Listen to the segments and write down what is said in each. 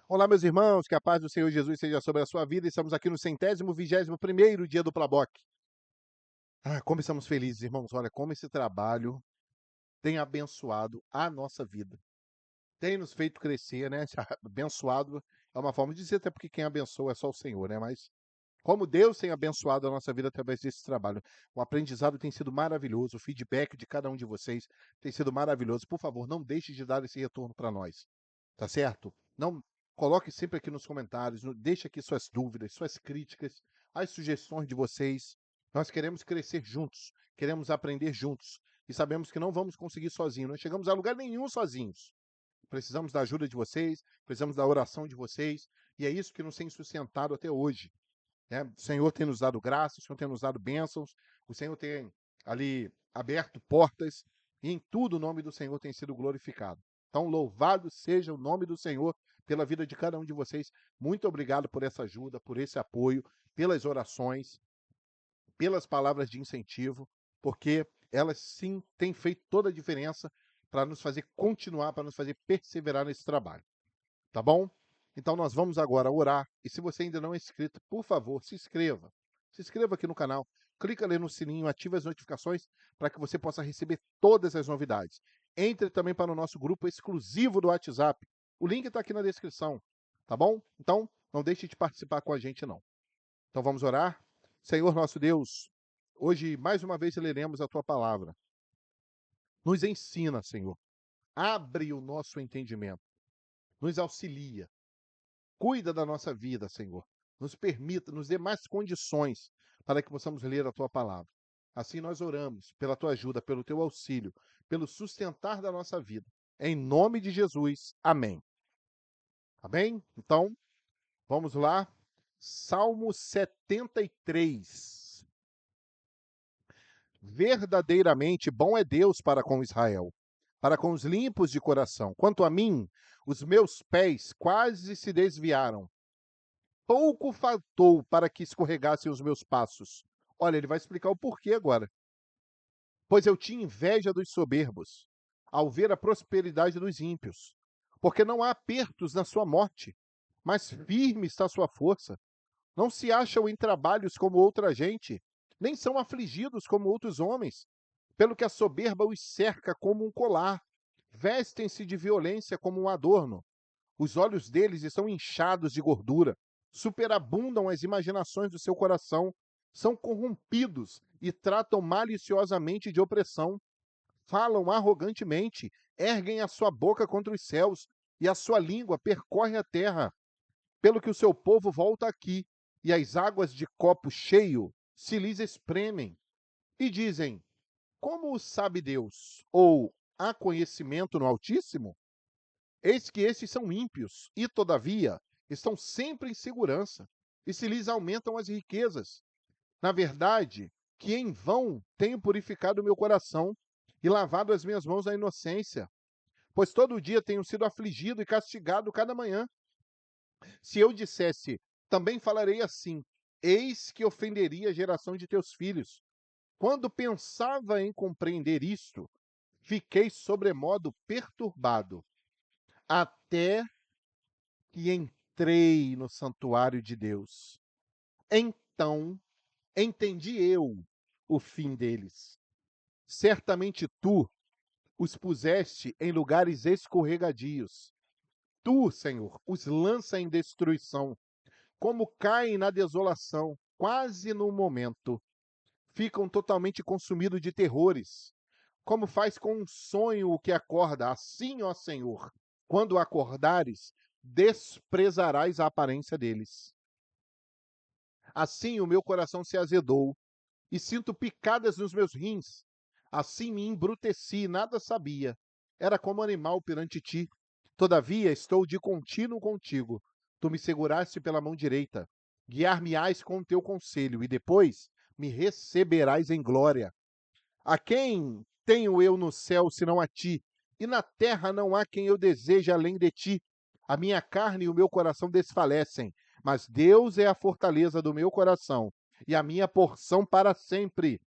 Olá, meus irmãos, que a paz do Senhor Jesus seja sobre a sua vida. Estamos aqui no 121º dia do Plaboc. Como estamos felizes, irmãos. Olha, como esse trabalho tem abençoado a nossa vida. Tem nos feito crescer, né? Abençoado é uma forma de dizer, até porque quem abençoa é só o Senhor, né? Mas como Deus tem abençoado a nossa vida através desse trabalho. O aprendizado tem sido maravilhoso, o feedback de cada um de vocês tem sido maravilhoso. Por favor, não deixe de dar esse retorno para nós. Tá certo? Não coloque sempre aqui nos comentários, deixe aqui suas dúvidas, suas críticas, as sugestões de vocês. Nós queremos crescer juntos, queremos aprender juntos e sabemos que não vamos conseguir sozinhos, não chegamos a lugar nenhum sozinhos. Precisamos da ajuda de vocês, precisamos da oração de vocês, e é isso que nos tem sustentado até hoje, né? O Senhor tem nos dado graça, o Senhor tem nos dado bênçãos, o Senhor tem ali aberto portas, e em tudo o nome do Senhor tem sido glorificado. Então, louvado seja o nome do Senhor pela vida de cada um de vocês. Muito obrigado por essa ajuda, por esse apoio, pelas orações, pelas palavras de incentivo, porque elas sim têm feito toda a diferença para nos fazer continuar, para nos fazer perseverar nesse trabalho. Tá bom? Então nós vamos agora orar. E se você ainda não é inscrito, por favor, se inscreva. Se inscreva aqui no canal. Clica ali no sininho, ative as notificações para que você possa receber todas as novidades. Entre também para o nosso grupo exclusivo do WhatsApp. O link está aqui na descrição. Tá bom? Então, não deixe de participar com a gente, não. Então vamos orar? Senhor nosso Deus, hoje mais uma vez leremos a tua palavra. Nos ensina, Senhor. Abre o nosso entendimento. Nos auxilia. Cuida da nossa vida, Senhor. Nos permita, nos dê mais condições para que possamos ler a tua palavra. Assim nós oramos pela tua ajuda, pelo teu auxílio, pelo sustentar da nossa vida. Em nome de Jesus. Amém. Amém? Então, vamos lá. Salmo 73. Verdadeiramente bom é Deus para com Israel, para com os limpos de coração. Quanto a mim, os meus pés quase se desviaram. Pouco faltou para que escorregassem os meus passos. Olha, ele vai explicar o porquê agora. Pois eu tinha inveja dos soberbos, ao ver a prosperidade dos ímpios. Porque não há apertos na sua morte, mas firme está a sua força. Não se acham em trabalhos como outra gente, nem são afligidos como outros homens. Pelo que a soberba os cerca como um colar, vestem-se de violência como um adorno. Os olhos deles estão inchados de gordura, superabundam as imaginações do seu coração, são corrompidos e tratam maliciosamente de opressão, falam arrogantemente, erguem a sua boca contra os céus e a sua língua percorre a terra, pelo que o seu povo volta aqui e as águas de copo cheio se lhes espremem e dizem: como o sabe Deus? Ou há conhecimento no Altíssimo? Eis que esses são ímpios, e, todavia, estão sempre em segurança, e se lhes aumentam as riquezas. Na verdade, que em vão tenho purificado o meu coração e lavado as minhas mãos na inocência, pois todo dia tenho sido afligido e castigado cada manhã. Se eu dissesse, também falarei assim, eis que ofenderia a geração de teus filhos. Quando pensava em compreender isto, fiquei sobremodo perturbado, até que entrei no santuário de Deus. Então entendi eu o fim deles. Certamente tu os puseste em lugares escorregadios. Tu, Senhor, os lança em destruição, como caem na desolação, quase no momento. Ficam totalmente consumidos de terrores. Como faz com um sonho o que acorda, assim, ó Senhor, quando acordares, desprezarás a aparência deles. Assim o meu coração se azedou, e sinto picadas nos meus rins. Assim me embruteci, nada sabia. Era como animal perante ti. Todavia estou de contínuo contigo. Tu me seguraste pela mão direita. Guiar-me-ás com o teu conselho, e depois me receberás em glória. A quem tenho eu no céu senão a ti? E na terra não há quem eu deseje além de ti. A minha carne e o meu coração desfalecem, mas Deus é a fortaleza do meu coração e a minha porção para sempre.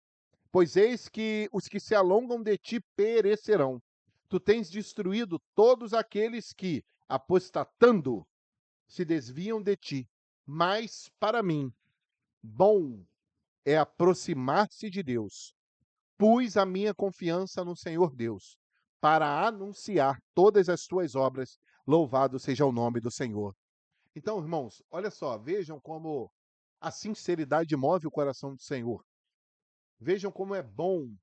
Pois eis que os que se alongam de ti perecerão. Tu tens destruído todos aqueles que, apostatando, se desviam de ti, mas para mim, bom é aproximar-se de Deus. Pus a minha confiança no Senhor Deus, para anunciar todas as tuas obras. Louvado seja o nome do Senhor. Então, irmãos, olha só, vejam como a sinceridade move o coração do Senhor. Vejam como é bom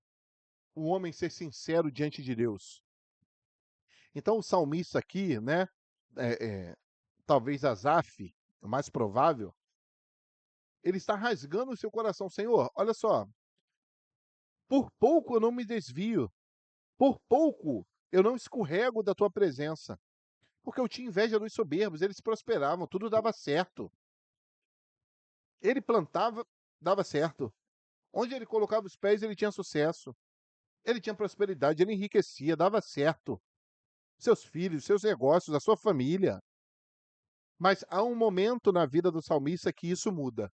o homem ser sincero diante de Deus. Então, o salmista aqui, né, é, é, talvez Asaf, o mais provável, ele está rasgando o seu coração. Senhor, olha só, por pouco eu não me desvio, por pouco eu não escorrego da tua presença, porque eu tinha inveja dos soberbos, eles prosperavam, tudo dava certo. Ele plantava, dava certo. Onde ele colocava os pés, ele tinha sucesso. Ele tinha prosperidade, ele enriquecia, dava certo. Seus filhos, seus negócios, a sua família. Mas há um momento na vida do salmista que isso muda.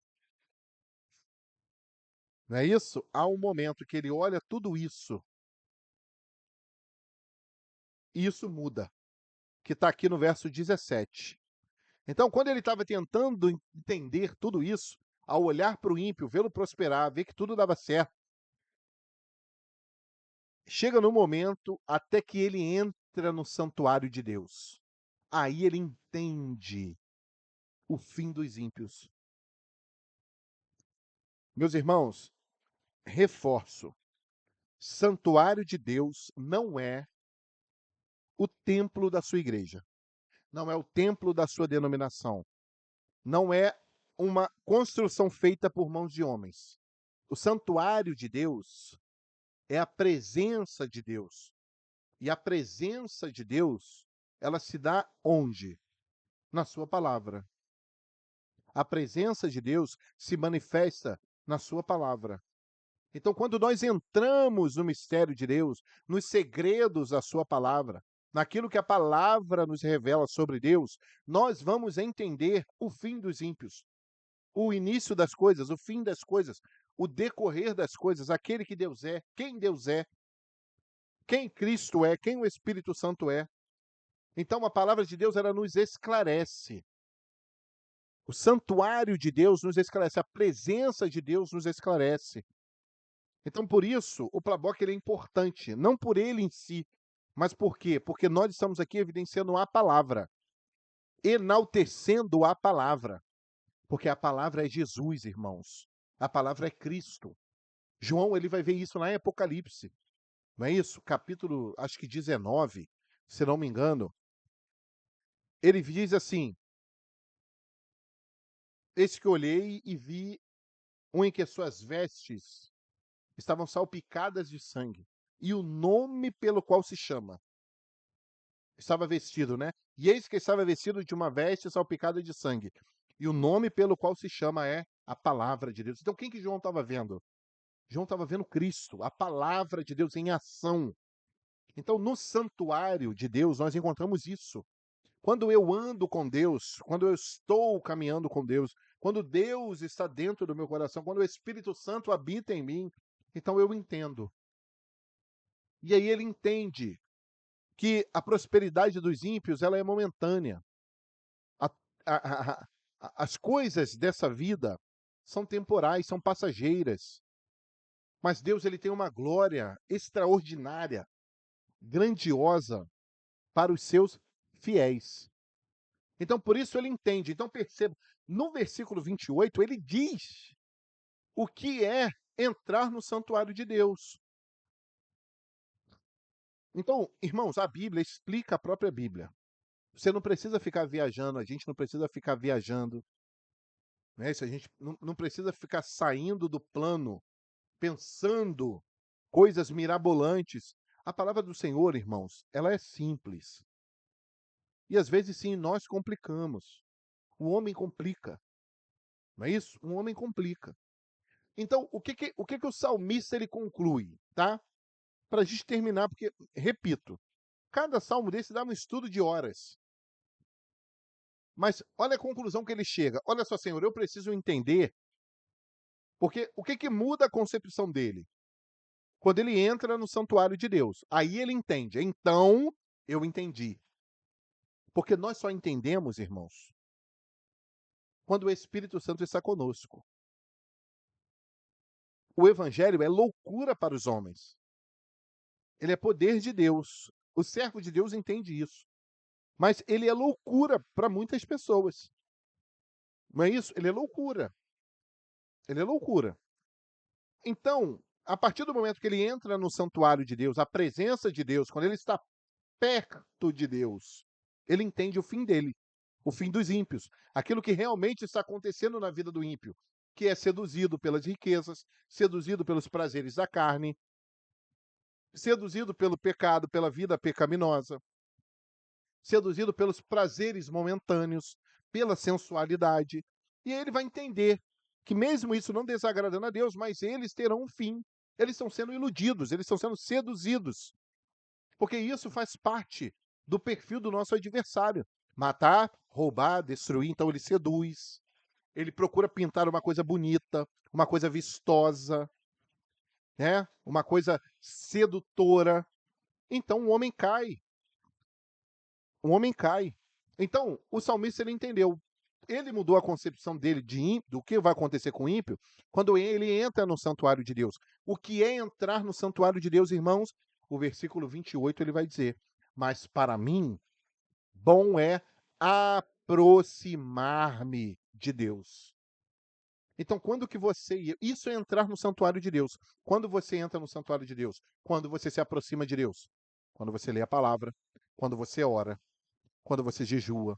Não é isso? Há um momento que ele olha tudo isso e isso muda, que está aqui no verso 17. Então, quando ele estava tentando entender tudo isso, ao olhar para o ímpio, vê-lo prosperar, ver que tudo dava certo, chega no momento até que ele entra no santuário de Deus. Aí ele entende o fim dos ímpios. Meus irmãos, reforço: santuário de Deus não é o templo da sua igreja, não é o templo da sua denominação, não é uma construção feita por mãos de homens. O santuário de Deus é a presença de Deus. E a presença de Deus, ela se dá onde? Na sua palavra. A presença de Deus se manifesta na sua palavra. Então, quando nós entramos no mistério de Deus, nos segredos da sua palavra, naquilo que a palavra nos revela sobre Deus, nós vamos entender o fim dos ímpios, o início das coisas, o fim das coisas, o decorrer das coisas, aquele que Deus é, quem Cristo é, quem o Espírito Santo é. Então, a palavra de Deus, ela nos esclarece. O santuário de Deus nos esclarece, a presença de Deus nos esclarece. Então, por isso, o Plaboc ele é importante, não por ele em si, mas por quê? Porque nós estamos aqui evidenciando a palavra, enaltecendo a palavra, porque a palavra é Jesus, irmãos. A palavra é Cristo. João ele vai ver isso lá em Apocalipse, não é isso? Capítulo, acho que 19, se não me engano. Ele diz assim: eis que olhei e vi um em que as suas vestes estavam salpicadas de sangue, e o nome pelo qual se chama. Estava vestido, né? E eis que estava vestido de uma veste salpicada de sangue. E o nome pelo qual se chama é a palavra de Deus. Então quem que João estava vendo? João estava vendo Cristo, a palavra de Deus em ação. Então no santuário de Deus nós encontramos isso. Quando eu ando com Deus, quando eu estou caminhando com Deus, quando Deus está dentro do meu coração, quando o Espírito Santo habita em mim, então eu entendo. E aí ele entende que a prosperidade dos ímpios ela é momentânea. A- as coisas dessa vida são temporais, são passageiras. Mas Deus ele tem uma glória extraordinária, grandiosa para os seus fiéis. Então, por isso ele entende. Então, perceba, no versículo 28, ele diz o que é entrar no santuário de Deus. Então, irmãos, a Bíblia explica a própria Bíblia. Você não precisa ficar viajando, a gente não precisa ficar viajando, né? Se a gente não precisa ficar saindo do plano, pensando coisas mirabolantes. A palavra do Senhor, irmãos, ela é simples. E às vezes sim, nós complicamos. O homem complica, não é isso? O homem complica. Então, o que que o salmista ele conclui, tá? Para a gente terminar, porque, repito, cada salmo desse dá um estudo de horas. Mas olha a conclusão que ele chega. Olha só, Senhor, eu preciso entender, porque o que que muda a concepção dele? Quando ele entra no santuário de Deus. Aí ele entende. Então, eu entendi. Porque nós só entendemos, irmãos. quando o Espírito Santo está conosco. O evangelho é loucura para os homens. Ele é poder de Deus. O servo de Deus entende isso. Mas ele é loucura para muitas pessoas. Não é isso? Ele é loucura. Ele é loucura. Então, a partir do momento que ele entra no santuário de Deus, a presença de Deus, quando ele está perto de Deus, ele entende o fim dele, o fim dos ímpios, aquilo que realmente está acontecendo na vida do ímpio, que é seduzido pelas riquezas, seduzido pelos prazeres da carne, seduzido pelo pecado, pela vida pecaminosa, seduzido pelos prazeres momentâneos, pela sensualidade. E ele vai entender que mesmo isso não desagradando a Deus, mas eles terão um fim. Eles estão sendo iludidos, eles estão sendo seduzidos. Porque isso faz parte do perfil do nosso adversário. Matar, roubar, destruir. Então ele seduz. Ele procura pintar uma coisa bonita, uma coisa vistosa, né? Uma coisa sedutora. Então o homem cai. O homem cai. Então, o salmista ele entendeu. Ele mudou a concepção dele do que vai acontecer com o ímpio quando ele entra no santuário de Deus. O que é entrar no santuário de Deus, irmãos? O versículo 28 ele vai dizer: Mas para mim, bom é aproximar-me de Deus. Então, quando que você. Isso é entrar no santuário de Deus. Quando você entra no santuário de Deus? Quando você se aproxima de Deus. Quando você lê a palavra. Quando você ora. Quando você jejua.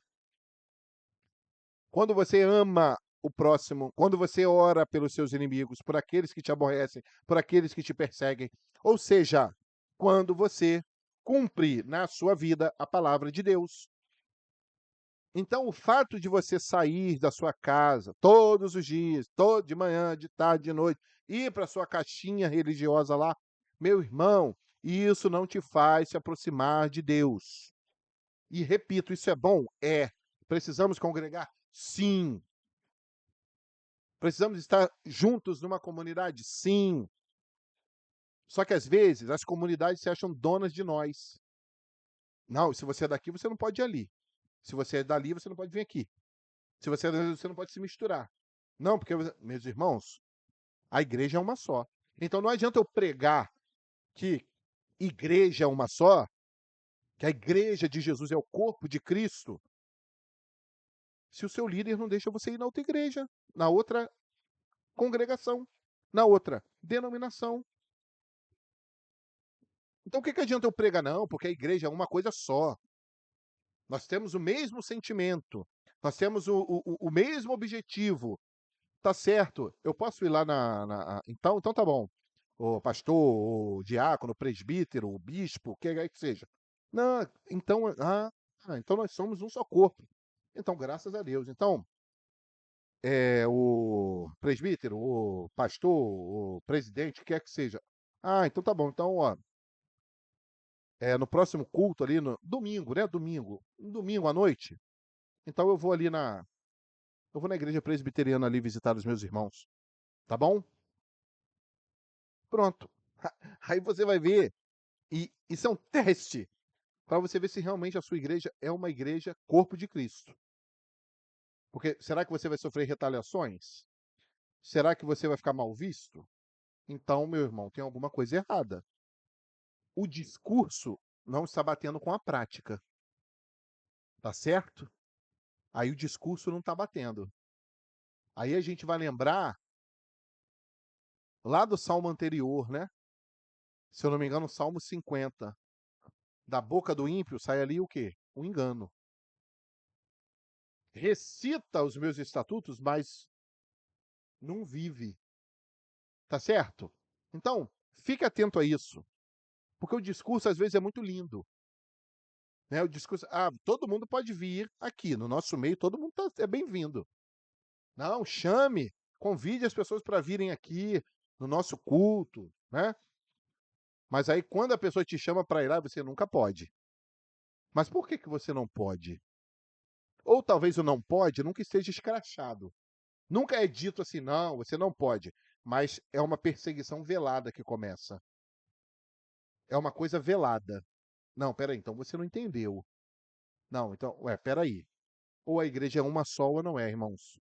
Quando você ama o próximo, quando você ora pelos seus inimigos, por aqueles que te aborrecem, por aqueles que te perseguem, ou seja, quando você cumpre na sua vida a palavra de Deus. Então, o fato de você sair da sua casa todos os dias, todo de manhã, de tarde, de noite, ir para sua caixinha religiosa lá, meu irmão, isso não te faz se aproximar de Deus. E repito, isso é bom? É. Precisamos congregar? Sim. Precisamos estar juntos numa comunidade? Sim. Só que às vezes as comunidades se acham donas de nós. Não, se você é daqui, você não pode ir ali. Se você é dali, você não pode vir aqui. Se você é dali, você não pode se misturar. Não, porque, meus irmãos, a igreja é uma só. Então não adianta eu pregar que igreja é uma só, que a igreja de Jesus é o corpo de Cristo, se o seu líder não deixa você ir na outra igreja, na outra congregação, na outra denominação. Então o que adianta eu pregar? Não, porque a igreja é uma coisa só. Nós temos o mesmo sentimento, nós temos o mesmo objetivo. Tá certo, eu posso ir lá então tá bom. O pastor, o diácono, o presbítero, o bispo, o que é que seja. Não, então, então nós somos um só corpo. Então, graças a Deus. Então, o presbítero, o pastor, o presidente, o que é que seja. Então tá bom. Então, ó, no próximo culto ali, no domingo, né? Domingo à noite. Então eu vou na igreja presbiteriana ali visitar os meus irmãos. Tá bom? Pronto. Aí você vai ver, e isso é um teste para você ver se realmente a sua igreja é uma igreja corpo de Cristo. Porque será que você vai sofrer retaliações? Será que você vai ficar mal visto? Então, meu irmão, tem alguma coisa errada. O discurso não está batendo com a prática. Tá certo? Aí o discurso não está batendo. Aí a gente vai lembrar lá do salmo anterior, né? Se eu não me engano, o salmo 50. Da boca do ímpio sai ali o quê? O engano. Recita os meus estatutos, mas não vive. Tá certo? Então, fique atento a isso. Porque o discurso, às vezes, é muito lindo. Né? O discurso, todo mundo pode vir aqui. No nosso meio, todo mundo é bem-vindo. Não, chame, convide as pessoas para virem aqui no nosso culto, né? Mas aí, quando a pessoa te chama para ir lá, você nunca pode. Mas por que você não pode? Ou talvez o não pode nunca esteja escrachado. Nunca é dito assim, não, você não pode. Mas é uma perseguição velada que começa. É uma coisa velada. Não, peraí, então você não entendeu. Não, então, peraí. Ou a igreja é uma só ou não é, irmãos.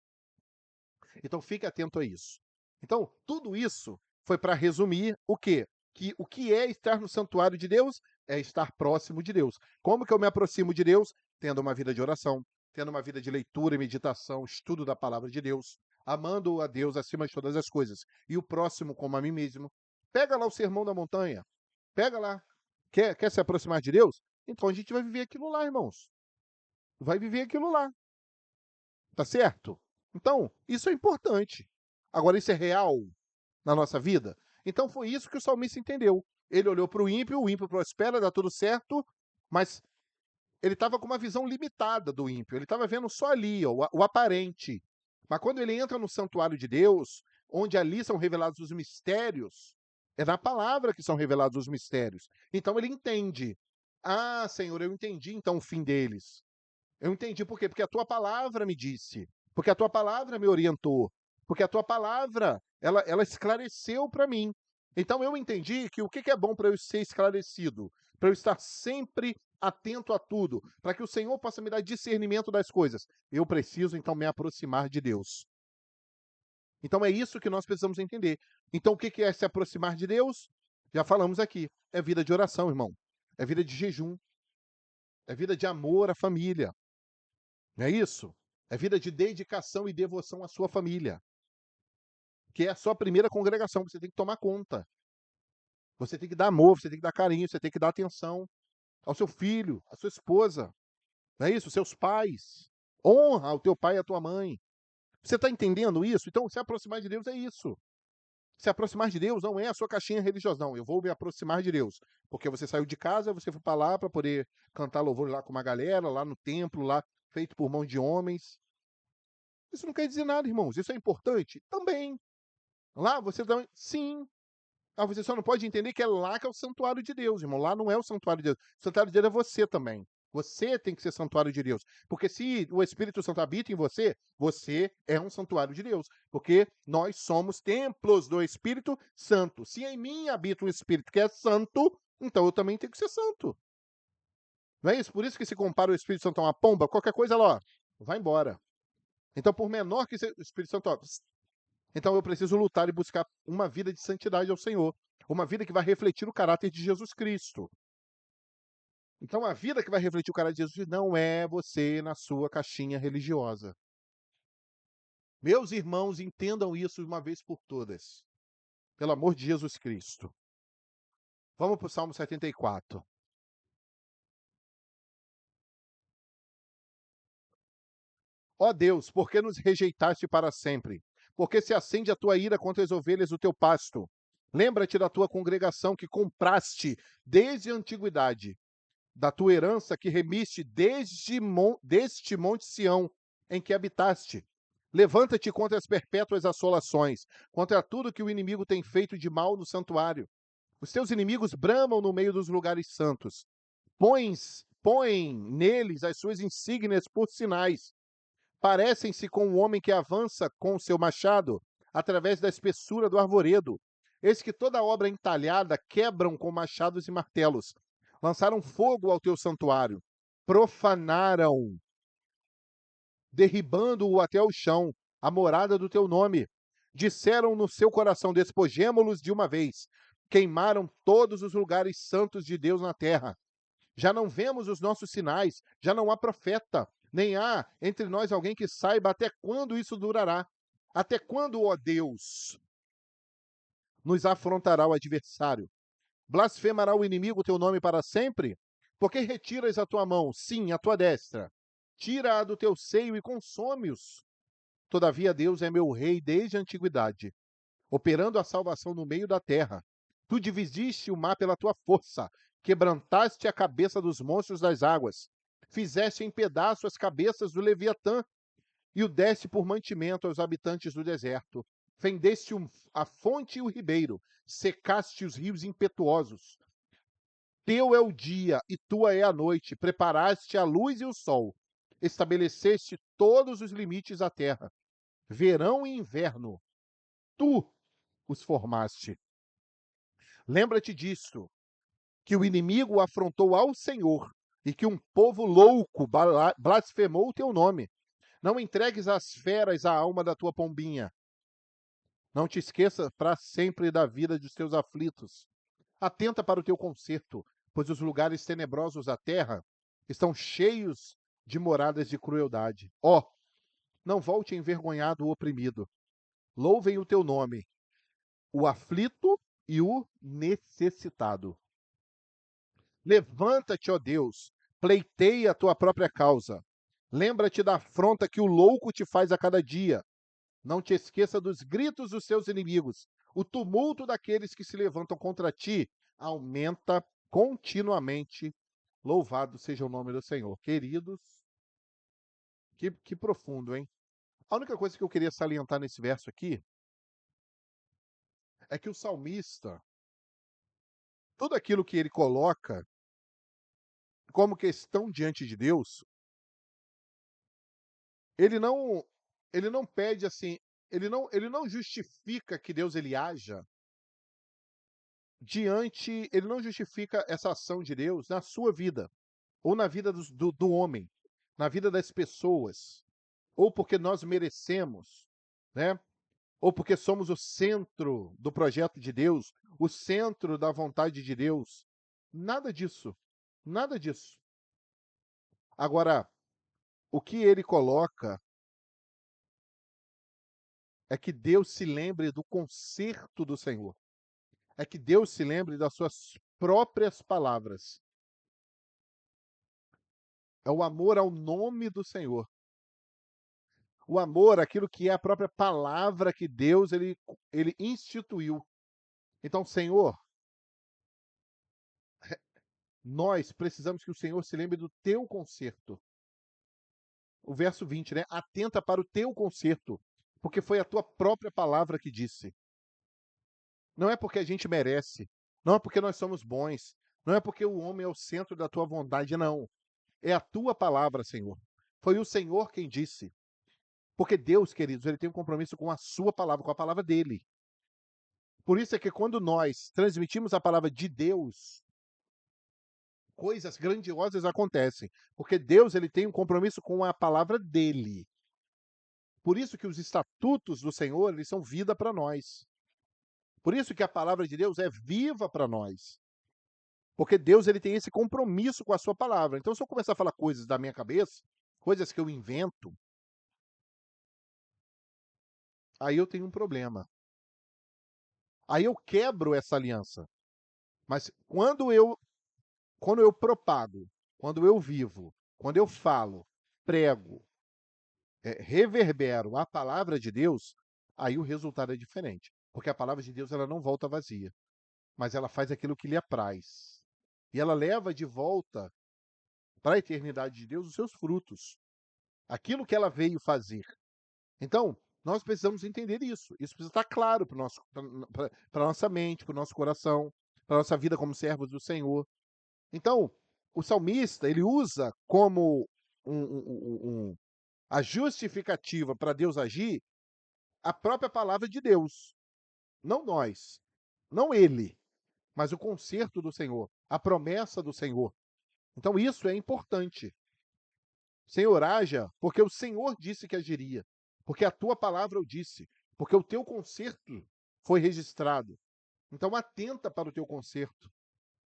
Então fique atento a isso. Então, tudo isso foi para resumir o quê? Que o que é estar no santuário de Deus? É estar próximo de Deus. Como que eu me aproximo de Deus? Tendo uma vida de oração, tendo uma vida de leitura e meditação, estudo da palavra de Deus, amando a Deus acima de todas as coisas, e o próximo como a mim mesmo. Pega lá o Sermão da Montanha, pega lá. Quer se aproximar de Deus? Então a gente vai viver aquilo lá, irmãos. Vai viver aquilo lá. Tá certo? Então, isso é importante. Agora, isso é real na nossa vida? Então, foi isso que o salmista entendeu. Ele olhou para o ímpio prospera, dá tudo certo, mas ele estava com uma visão limitada do ímpio. Ele estava vendo só ali, ó, o aparente. Mas quando ele entra no santuário de Deus, onde ali são revelados os mistérios, é na palavra que são revelados os mistérios. Então ele entende. Ah, Senhor, eu entendi então o fim deles. Eu entendi por quê? Porque a tua palavra me disse, porque a tua palavra me orientou, porque a tua palavra, ela esclareceu para mim. Então eu entendi que o que é bom para eu ser esclarecido, para eu estar sempre atento a tudo, para que o Senhor possa me dar discernimento das coisas. Eu preciso então me aproximar de Deus. Então é isso que nós precisamos entender. Então o que é se aproximar de Deus? Já falamos aqui, é vida de oração, irmão. É vida de jejum, é vida de amor à família. Não é isso? É vida de dedicação e devoção à sua família, que é a sua primeira congregação, você tem que tomar conta. Você tem que dar amor, você tem que dar carinho, você tem que dar atenção ao seu filho, à sua esposa, não é isso? Seus pais. Honra o teu pai e a tua mãe. Você está entendendo isso? Então, se aproximar de Deus é isso. Se aproximar de Deus não é a sua caixinha religiosa, não. Eu vou me aproximar de Deus. Porque você saiu de casa, você foi para lá para poder cantar louvor lá com uma galera, lá no templo, lá feito por mão de homens. Isso não quer dizer nada, irmãos. Isso é importante? Também. Lá você também. Sim. Ah, você só não pode entender que é lá que é o santuário de Deus, irmão. Lá não é o santuário de Deus. O santuário de Deus é você também. Você tem que ser santuário de Deus. Porque se o Espírito Santo habita em você, você é um santuário de Deus. Porque nós somos templos do Espírito Santo. Se em mim habita um Espírito que é santo, então eu também tenho que ser santo. Não é isso? Por isso que se compara o Espírito Santo a uma pomba, qualquer coisa lá, ó, vai embora. Então, por menor que seja o Espírito Santo, ó, então eu preciso lutar e buscar uma vida de santidade ao Senhor. Uma vida que vai refletir o caráter de Jesus Cristo. Então a vida que vai refletir o caráter de Jesus não é você na sua caixinha religiosa. Meus irmãos, entendam isso de uma vez por todas. Pelo amor de Jesus Cristo. Vamos para o Salmo 74. Ó Deus, por que nos rejeitaste para sempre? Porque se acende a tua ira contra as ovelhas do teu pasto. Lembra-te da tua congregação que compraste desde a antiguidade, da tua herança que remiste deste monte Sião, em que habitaste. Levanta-te contra as perpétuas assolações, contra tudo que o inimigo tem feito de mal no santuário. Os teus inimigos bramam no meio dos lugares santos. Põem neles as suas insígnias por sinais. Parecem-se com um homem que avança com o seu machado através da espessura do arvoredo. Eis que toda obra entalhada quebram com machados e martelos. Lançaram fogo ao teu santuário, profanaram, derribando-o até o chão, a morada do teu nome. Disseram no seu coração: despojemo-los de uma vez. Queimaram todos os lugares santos de Deus na terra. Já não vemos os nossos sinais, já não há profeta, nem há entre nós alguém que saiba até quando isso durará. Até quando, ó Deus, nos afrontará o adversário? Blasfemará o inimigo o teu nome para sempre? Porque retiras a tua mão, sim, a tua destra. Tira-a do teu seio e consome-os. Todavia Deus é meu rei desde a antiguidade, operando a salvação no meio da terra. Tu dividiste o mar pela tua força, quebrantaste a cabeça dos monstros das águas, fizeste em pedaços as cabeças do Leviatã e o deste por mantimento aos habitantes do deserto. Fendeste a fonte e o ribeiro, secaste os rios impetuosos. Teu é o dia e tua é a noite, preparaste a luz e o sol, estabeleceste todos os limites da terra, verão e inverno, tu os formaste. Lembra-te disto, que o inimigo afrontou ao Senhor e que um povo louco blasfemou o teu nome. Não entregues às feras a alma da tua pombinha. Não te esqueça para sempre da vida dos teus aflitos. Atenta para o teu conserto, pois os lugares tenebrosos da terra estão cheios de moradas de crueldade. Ó, não volte envergonhado o oprimido. Louvem o teu nome, o aflito e o necessitado. Levanta-te, ó Deus, pleiteia a tua própria causa. Lembra-te da afronta que o louco te faz a cada dia. Não te esqueça dos gritos dos seus inimigos. O tumulto daqueles que se levantam contra ti aumenta continuamente. Louvado seja o nome do Senhor. Queridos, que profundo, hein? A única coisa que eu queria salientar nesse verso aqui é que o salmista, tudo aquilo que ele coloca como questão diante de Deus, ele não ele não pede assim, ele não justifica que Deus ele haja ele não justifica essa ação de Deus na sua vida, ou na vida do homem, na vida das pessoas, ou porque nós merecemos, né? Ou porque somos o centro do projeto de Deus, o centro da vontade de Deus. Nada disso. Nada disso. Agora, o que ele coloca é que Deus se lembre do conserto do Senhor. É que Deus se lembre das suas próprias palavras. É o amor ao nome do Senhor. O amor àquilo que é a própria palavra que Deus ele instituiu. Então, Senhor, nós precisamos que o Senhor se lembre do teu conserto. O verso 20, né? Atenta para o teu conserto, porque foi a tua própria palavra que disse. Não é porque a gente merece, não é porque nós somos bons, não é porque o homem é o centro da tua vontade, não. É a tua palavra, Senhor. Foi o Senhor quem disse. Porque Deus, queridos, ele tem um compromisso com a sua palavra, com a palavra dele. Por isso é que quando nós transmitimos a palavra de Deus, coisas grandiosas acontecem, porque Deus ele tem um compromisso com a palavra dele. Por isso que os estatutos do Senhor, eles são vida para nós. Por isso que a palavra de Deus é viva para nós. Porque Deus ele tem esse compromisso com a sua palavra. Então se eu começar a falar coisas da minha cabeça, coisas que eu invento, aí eu tenho um problema. Aí eu quebro essa aliança. Mas quando eu propago, quando eu vivo, quando eu falo, prego, reverbero a palavra de Deus, aí o resultado é diferente. Porque a palavra de Deus ela não volta vazia, mas ela faz aquilo que lhe apraz. E ela leva de volta para a eternidade de Deus os seus frutos, aquilo que ela veio fazer. Então, nós precisamos entender isso. Isso precisa estar claro para a nossa mente, para o nosso coração, para a nossa vida como servos do Senhor. Então, o salmista, ele usa como a justificativa para Deus agir a própria palavra de Deus. Não nós, não ele, mas o conserto do Senhor, a promessa do Senhor. Então, isso é importante. Senhor, haja, porque o Senhor disse que agiria, porque a tua palavra o disse, porque o teu conserto foi registrado. Então, atenta para o teu conserto.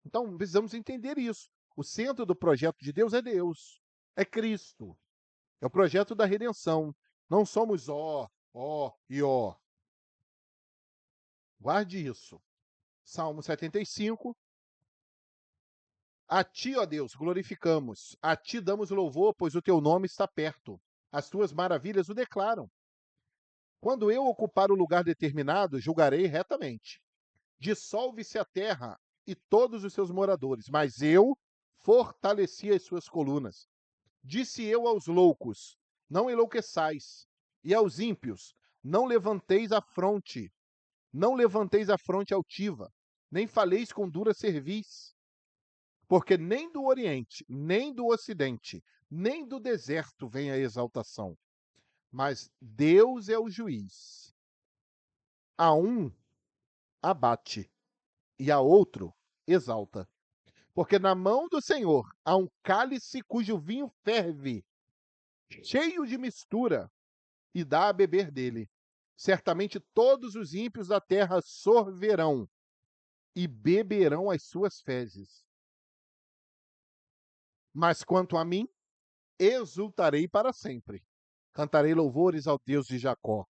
Então, precisamos entender isso. O centro do projeto de Deus é Deus, é Cristo, é o projeto da redenção. Não somos ó e ó. Guarde isso. Salmo 75. A ti, ó Deus, glorificamos. A ti damos louvor, pois o teu nome está perto. As tuas maravilhas o declaram. Quando eu ocupar o lugar determinado, julgarei retamente. Dissolve-se a terra e todos os seus moradores, mas eu fortaleci as suas colunas. Disse eu aos loucos: não enlouqueçais, e aos ímpios: não levanteis a fronte, não levanteis a fronte altiva, nem faleis com dura cerviz. Porque nem do Oriente, nem do Ocidente, nem do deserto vem a exaltação, mas Deus é o juiz. A um abate, e a outro exalta. Porque na mão do Senhor há um cálice cujo vinho ferve, cheio de mistura, e dá a beber dele. Certamente todos os ímpios da terra sorverão e beberão as suas fezes. Mas quanto a mim, exultarei para sempre. Cantarei louvores ao Deus de Jacó.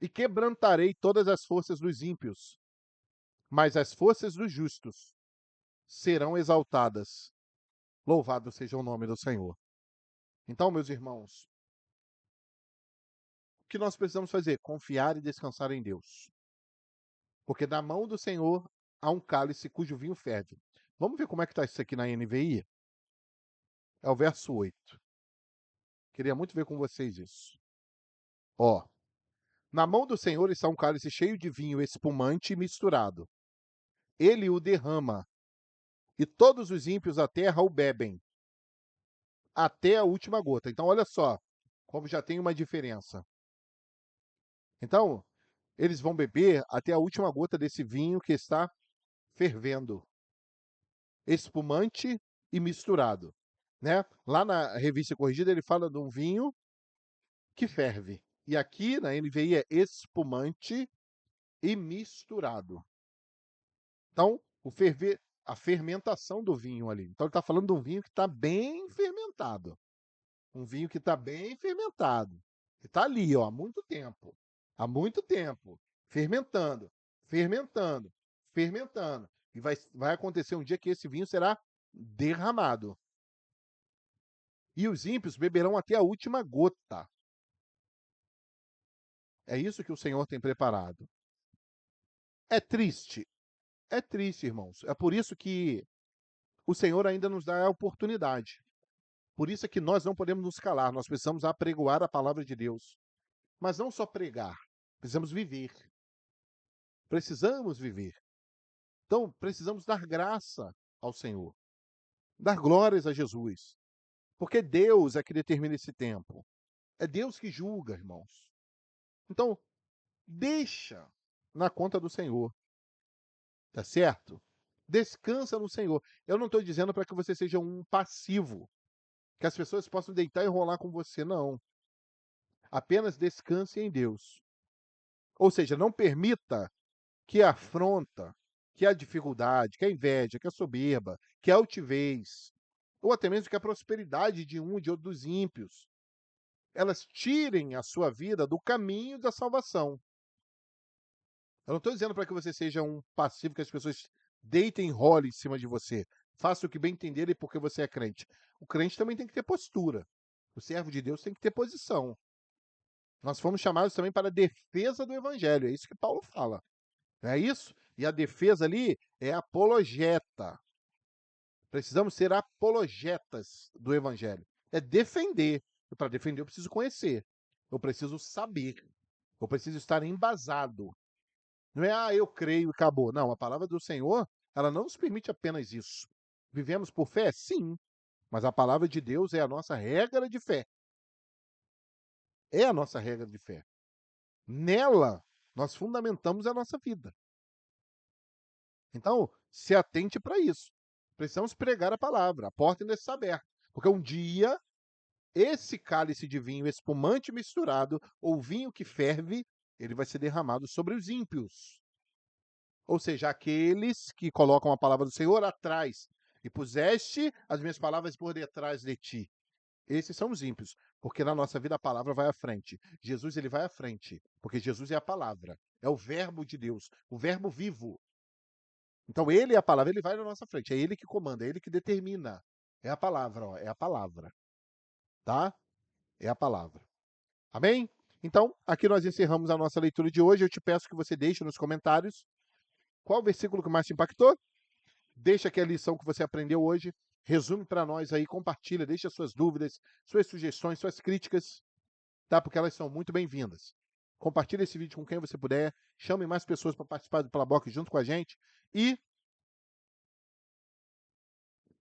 E quebrantarei todas as forças dos ímpios, mas as forças dos justos serão exaltadas. Louvado seja o nome do Senhor. Então, meus irmãos, o que nós precisamos fazer? Confiar e descansar em Deus. Porque na mão do Senhor há um cálice cujo vinho ferve. Vamos ver como é que está isso aqui na NVI? É o verso 8. Queria muito ver com vocês isso. Ó, na mão do Senhor está um cálice cheio de vinho espumante e misturado. Ele o derrama, e todos os ímpios da terra o bebem, até a última gota. Então, olha só, como já tem uma diferença. Então, eles vão beber até a última gota desse vinho que está fervendo, espumante e misturado, né? Lá na Revista Corrigida ele fala de um vinho que ferve. E aqui na NVI é espumante e misturado. Então, a fermentação do vinho ali. Então, ele está falando de um vinho que está bem fermentado. Um vinho que está bem fermentado. Que está ali, ó, há muito tempo. Há muito tempo. Fermentando, fermentando, fermentando. E vai acontecer um dia que esse vinho será derramado. E os ímpios beberão até a última gota. É isso que o Senhor tem preparado. É triste. É triste, irmãos. É por isso que o Senhor ainda nos dá a oportunidade. Por isso é que nós não podemos nos calar, nós precisamos apregoar a palavra de Deus. Mas não só pregar, precisamos viver. Precisamos viver. Então, precisamos dar graça ao Senhor, dar glórias a Jesus. Porque Deus é que determina esse tempo. É Deus que julga, irmãos. Então, deixa na conta do Senhor. Tá certo? Descansa no Senhor. Eu não estou dizendo para que você seja um passivo, que as pessoas possam deitar e rolar com você, não. Apenas descanse em Deus. Ou seja, não permita que a afronta, que a dificuldade, que a inveja, que a soberba, que a altivez, ou até mesmo que a prosperidade de um e de outro dos ímpios, elas tirem a sua vida do caminho da salvação. Eu não estou dizendo para que você seja um passivo, que as pessoas deitem e rolem em cima de você. Faça o que bem entenderem porque você é crente. O crente também tem que ter postura. O servo de Deus tem que ter posição. Nós fomos chamados também para a defesa do evangelho. É isso que Paulo fala. Não é isso? E a defesa ali é apologeta. Precisamos ser apologetas do evangelho. É defender. E para defender eu preciso conhecer. Eu preciso saber. Eu preciso estar embasado. Não é, eu creio e acabou. Não, a palavra do Senhor, ela não nos permite apenas isso. Vivemos por fé? Sim. Mas a palavra de Deus é a nossa regra de fé. É a nossa regra de fé. Nela, nós fundamentamos a nossa vida. Então, se atente para isso. Precisamos pregar a palavra. A porta ainda está aberta. Porque um dia, esse cálice de vinho espumante misturado, ou vinho que ferve, ele vai ser derramado sobre os ímpios. Ou seja, aqueles que colocam a palavra do Senhor atrás. E puseste as minhas palavras por detrás de ti. Esses são os ímpios, porque na nossa vida a palavra vai à frente. Jesus, ele vai à frente, porque Jesus é a palavra, é o verbo de Deus, o verbo vivo. Então ele é a palavra, ele vai na nossa frente, é ele que comanda, é ele que determina. É a palavra, ó, é a palavra, tá? É a palavra. Amém? Então, aqui nós encerramos a nossa leitura de hoje. Eu te peço que você deixe nos comentários qual o versículo que mais te impactou. Deixa aqui a lição que você aprendeu hoje. Resume para nós aí, compartilha, deixa suas dúvidas, suas sugestões, suas críticas, tá? Porque elas são muito bem-vindas. Compartilhe esse vídeo com quem você puder, chame mais pessoas para participar do Palaboc junto com a gente e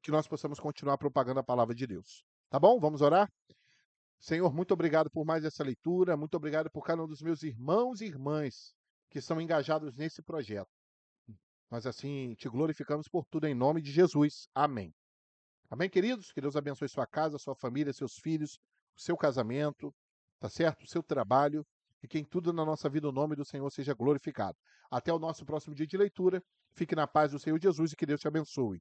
que nós possamos continuar propagando a palavra de Deus. Tá bom? Vamos orar? Senhor, muito obrigado por mais essa leitura, muito obrigado por cada um dos meus irmãos e irmãs que estão engajados nesse projeto. Nós assim te glorificamos por tudo em nome de Jesus. Amém. Amém, queridos? Que Deus abençoe sua casa, sua família, seus filhos. o seu casamento, tá certo? O seu trabalho, e que em tudo na nossa vida o nome do Senhor seja glorificado. Até o nosso próximo dia de leitura. Fique na paz do Senhor Jesus e que Deus te abençoe.